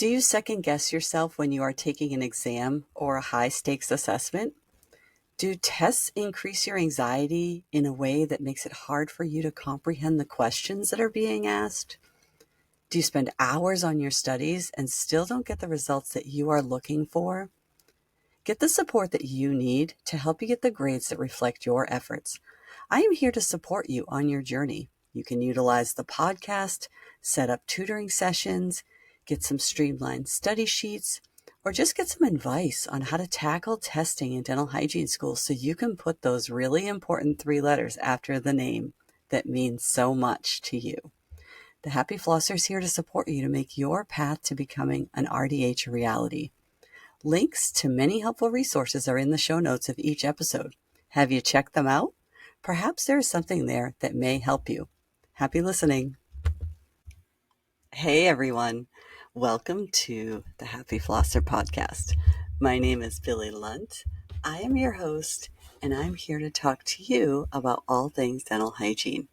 Do you second guess yourself when you are taking an exam or a high stakes assessment? Do tests increase your anxiety in a way that makes it hard for you to comprehend the questions that are being asked? Do you spend hours on your studies and still don't get the results that you are looking for? Get the support that you need to help you get the grades that reflect your efforts. I am here to support you on your journey. You can utilize the podcast, set up tutoring sessions, get some streamlined study sheets, or just get some advice on how to tackle testing in dental hygiene school so you can put those really important 3 letters after the name that means so much to you. The Happy Flosser is here to support you to make your path to becoming an RDH a reality. Links to many helpful resources are in the show notes of each episode. Have you checked them out? Perhaps there is something there that may help you. Happy listening. Hey everyone, welcome to the Happy Flosser podcast. My name is Billy Lunt. I am your host, and I'm here to talk to you about all things dental hygiene,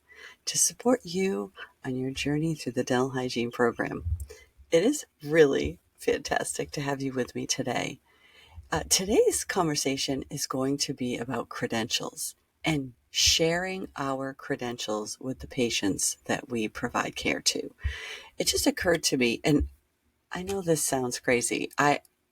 to support you on your journey through the dental hygiene program. It is really fantastic to have you with me today. Today's conversation is going to be about credentials and sharing our credentials with the patients that we provide care to. It just occurred to me, and I know this sounds crazy.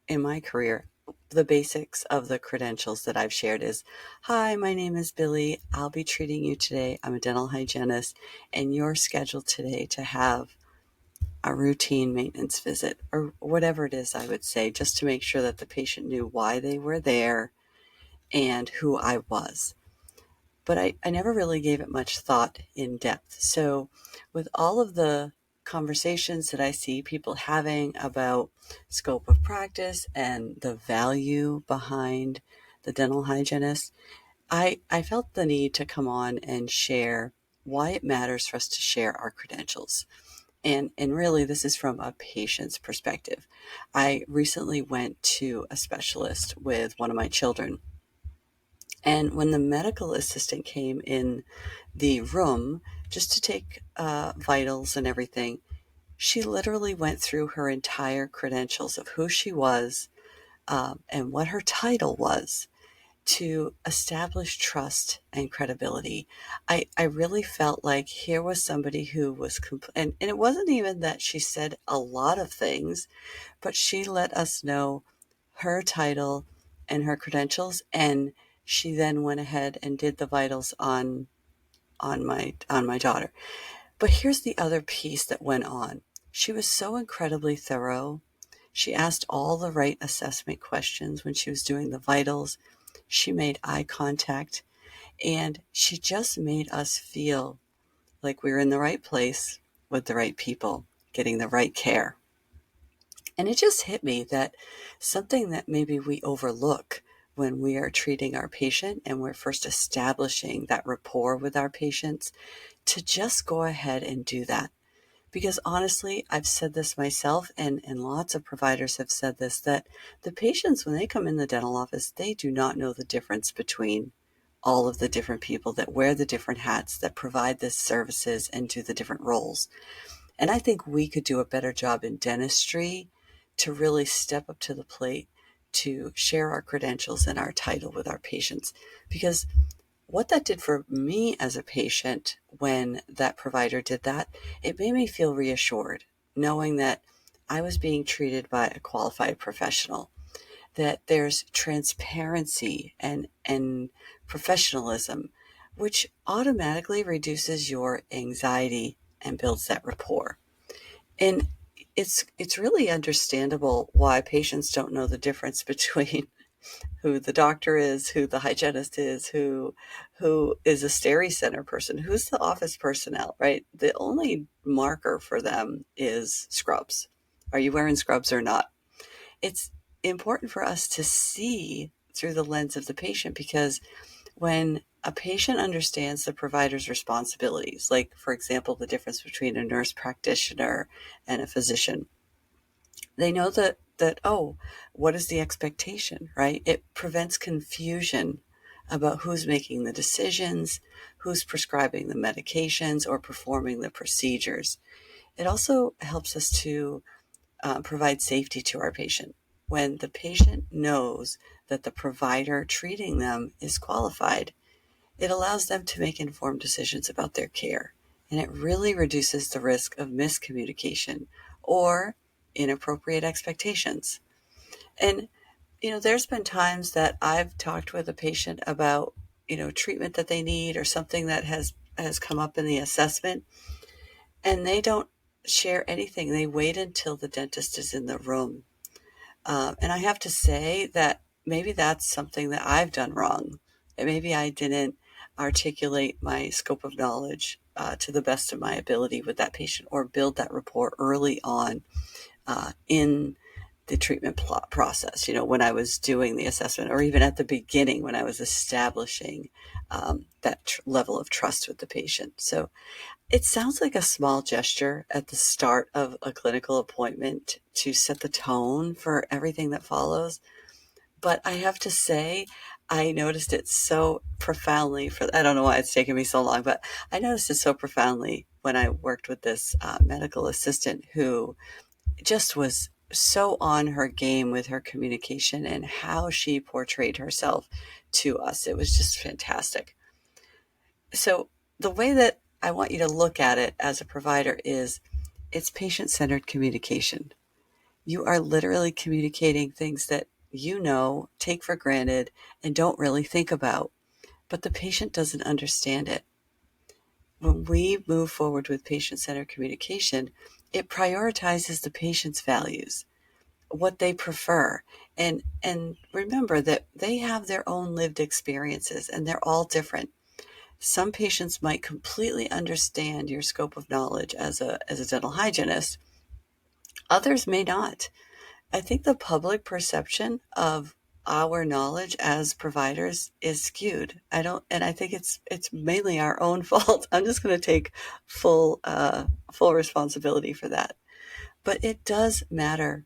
In my career, the basics of the credentials that I've shared is, hi, my name is Billy. I'll be treating you today. I'm a dental hygienist, and you're scheduled today to have a routine maintenance visit, or whatever it is I would say, just to make sure that the patient knew why they were there and who I was. But I never really gave it much thought in depth. So with all of the conversations that I see people having about scope of practice and the value behind the dental hygienist, I felt the need to come on and share why it matters for us to share our credentials. And really, this is from a patient's perspective. I recently went to a specialist with one of my children. And when the medical assistant came in the room just to take vitals and everything, she literally went through her entire credentials of who she was and what her title was to establish trust and credibility. I really felt like here was somebody who was, and it wasn't even that she said a lot of things, but she let us know her title and her credentials, and she then went ahead and did the vitals on my daughter. But here's the other piece that went on. She was so incredibly thorough. She asked all the right assessment questions when she was doing the vitals. She made eye contact, and she just made us feel like we were in the right place with the right people, getting the right care. And it just hit me that something that maybe we overlook when we are treating our patient and we're first establishing that rapport with our patients, to just go ahead and do that. Because honestly, I've said this myself, and lots of providers have said this, that the patients, when they come in the dental office, they do not know the difference between all of the different people that wear the different hats, that provide the services and do the different roles. And I think we could do a better job in dentistry to really step up to the plate to share our credentials and our title with our patients. Because what that did for me as a patient when that provider did that, it made me feel reassured, knowing that I was being treated by a qualified professional, that there's transparency and professionalism, which automatically reduces your anxiety and builds that rapport. And it's really understandable why patients don't know the difference between who the doctor is, who the hygienist is, who is a steri center person, who's the office personnel, right? The only marker for them is scrubs. Are you wearing scrubs or not? It's important for us to see through the lens of the patient, because when a patient understands the provider's responsibilities, like, for example, the difference between a nurse practitioner and a physician, they know that oh, what is the expectation, right? It prevents confusion about who's making the decisions, who's prescribing the medications or performing the procedures. It also helps us to provide safety to our patient. When the patient knows that the provider treating them is qualified, it allows them to make informed decisions about their care, and it really reduces the risk of miscommunication or inappropriate expectations. And, there's been times that I've talked with a patient about, treatment that they need or something that has come up in the assessment, and they don't share anything. They wait until the dentist is in the room. And I have to say that maybe that's something that I've done wrong. And maybe I didn't articulate my scope of knowledge to the best of my ability with that patient, or build that rapport early on in the treatment process, when I was doing the assessment, or even at the beginning when I was establishing that level of trust with the patient. So it sounds like a small gesture at the start of a clinical appointment to set the tone for everything that follows. But I have to say, I noticed it so profoundly I don't know why it's taken me so long, but I noticed it so profoundly when I worked with this medical assistant who just was so on her game with her communication and how she portrayed herself to us. It was just fantastic. So the way that I want you to look at it as a provider is it's patient-centered communication. You are literally communicating things that take for granted, and don't really think about, but the patient doesn't understand it. When we move forward with patient-centered communication, it prioritizes the patient's values, what they prefer, and remember that they have their own lived experiences, and they're all different. Some patients might completely understand your scope of knowledge as a dental hygienist. Others may not. I think the public perception of our knowledge as providers is skewed. And I think it's mainly our own fault. I'm just going to take full responsibility for that. But it does matter.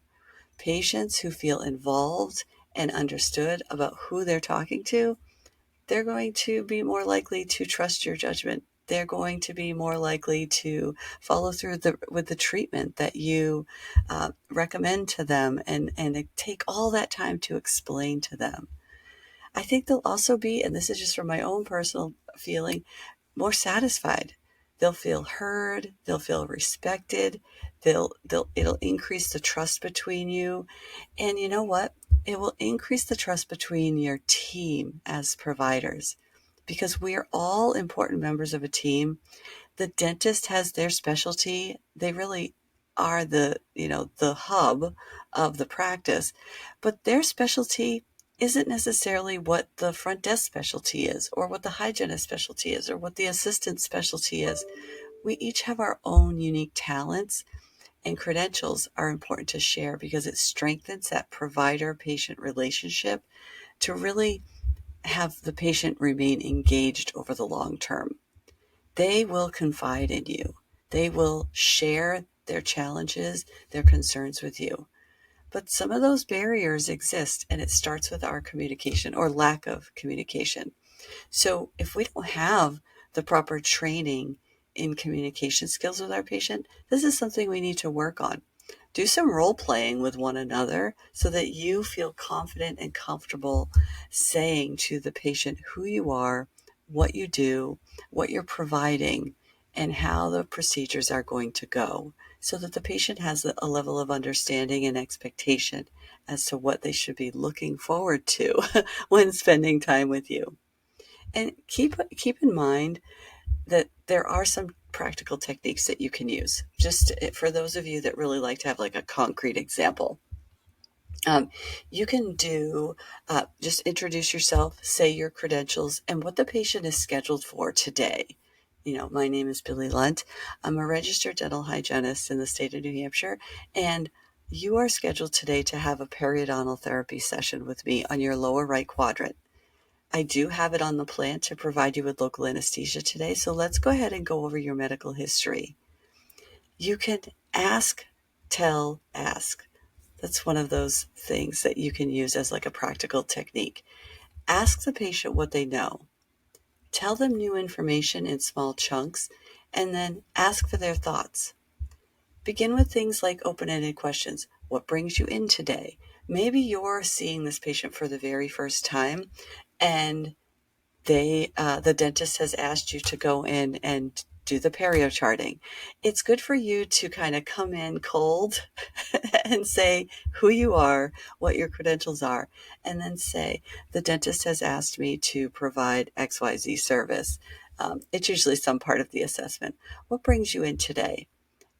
Patients who feel involved and understood about who they're talking to, they're going to be more likely to trust your judgment. They're going to be more likely to follow through with the treatment that you recommend to them, and take all that time to explain to them. I think they'll also be, and this is just from my own personal feeling, more satisfied. They'll feel heard. They'll feel respected. It'll increase the trust between you. And you know what? It will increase the trust between your team as providers, because we are all important members of a team. The dentist has their specialty. They really are the hub of the practice, but their specialty isn't necessarily what the front desk specialty is, or what the hygienist specialty is, or what the assistant specialty is. We each have our own unique talents, and credentials are important to share because it strengthens that provider-patient relationship to really have the patient remain engaged over the long term. They will confide in you. They will share their challenges, their concerns with you. But some of those barriers exist, and it starts with our communication or lack of communication. So if we don't have the proper training in communication skills with our patient, this is something we need to work on. Do some role playing with one another so that you feel confident and comfortable saying to the patient who you are, what you do, what you're providing, and how the procedures are going to go, so that the patient has a level of understanding and expectation as to what they should be looking forward to when spending time with you. And keep in mind that there are some practical techniques that you can use. Just for those of you that really like to have like a concrete example, you can just introduce yourself, say your credentials, and what the patient is scheduled for today. My name is Billy Lunt. I'm a registered dental hygienist in the state of New Hampshire, and you are scheduled today to have a periodontal therapy session with me on your lower right quadrant. I do have it on the plan to provide you with local anesthesia today, so let's go ahead and go over your medical history. You can ask, tell, ask. That's one of those things that you can use as like a practical technique. Ask the patient what they know. Tell them new information in small chunks, and then ask for their thoughts. Begin with things like open-ended questions. What brings you in today? Maybe you're seeing this patient for the very first time, and the dentist has asked you to go in and do the perio charting. It's good for you to kind of come in cold and say who you are, what your credentials are, and then say, the dentist has asked me to provide XYZ service. It's usually some part of the assessment. What brings you in today?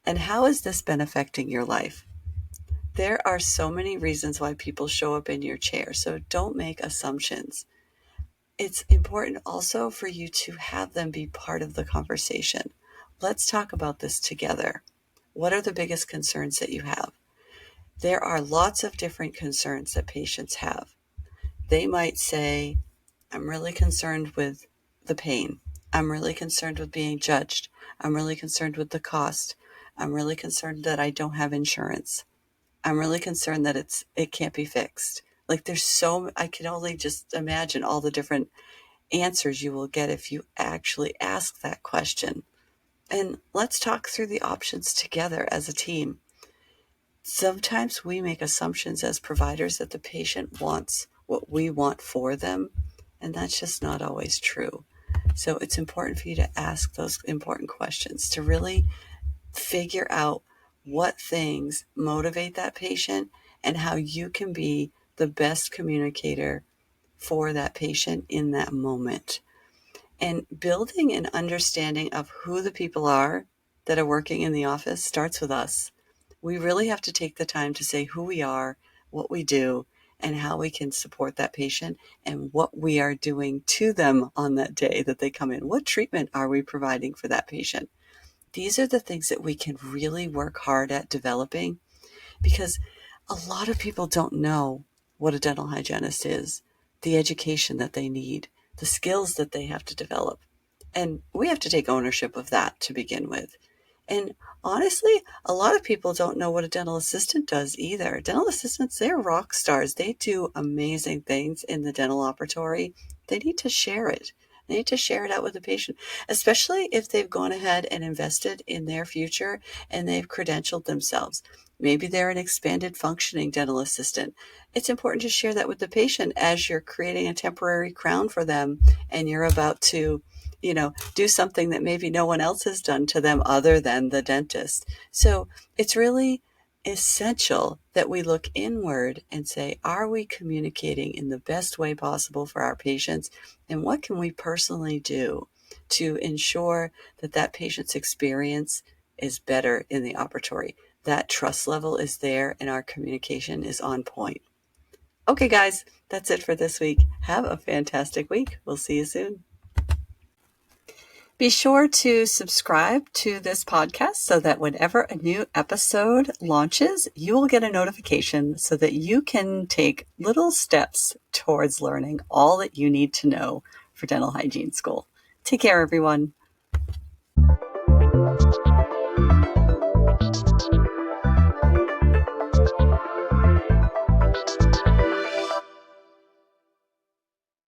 And how has this been affecting your life? There are so many reasons why people show up in your chair, so don't make assumptions. It's important also for you to have them be part of the conversation. Let's talk about this together. What are the biggest concerns that you have? There are lots of different concerns that patients have. They might say, I'm really concerned with the pain. I'm really concerned with being judged. I'm really concerned with the cost. I'm really concerned that I don't have insurance. I'm really concerned that it can't be fixed. Like I can only just imagine all the different answers you will get if you actually ask that question. And let's talk through the options together as a team. Sometimes we make assumptions as providers that the patient wants what we want for them, and that's just not always true. So it's important for you to ask those important questions to really figure out what things motivate that patient and how you can be the best communicator for that patient in that moment. And building an understanding of who the people are that are working in the office starts with us. We really have to take the time to say who we are, what we do, and how we can support that patient and what we are doing to them on that day that they come in. What treatment are we providing for that patient? These are the things that we can really work hard at developing, because a lot of people don't know what a dental hygienist is, the education that they need, the skills that they have to develop. And we have to take ownership of that to begin with. And honestly, a lot of people don't know what a dental assistant does either. Dental assistants, they're rock stars. They do amazing things in the dental operatory. They need to share it. They need to share it out with the patient, especially if they've gone ahead and invested in their future and they've credentialed themselves. Maybe they're an expanded functioning dental assistant. It's important to share that with the patient as you're creating a temporary crown for them and you're about to, do something that maybe no one else has done to them other than the dentist. So it's really essential that we look inward and say, are we communicating in the best way possible for our patients? And what can we personally do to ensure that that patient's experience is better in the operatory? That trust level is there and our communication is on point. Okay, guys, that's it for this week. Have a fantastic week. We'll see you soon. Be sure to subscribe to this podcast so that whenever a new episode launches, you will get a notification so that you can take little steps towards learning all that you need to know for dental hygiene school. Take care, everyone.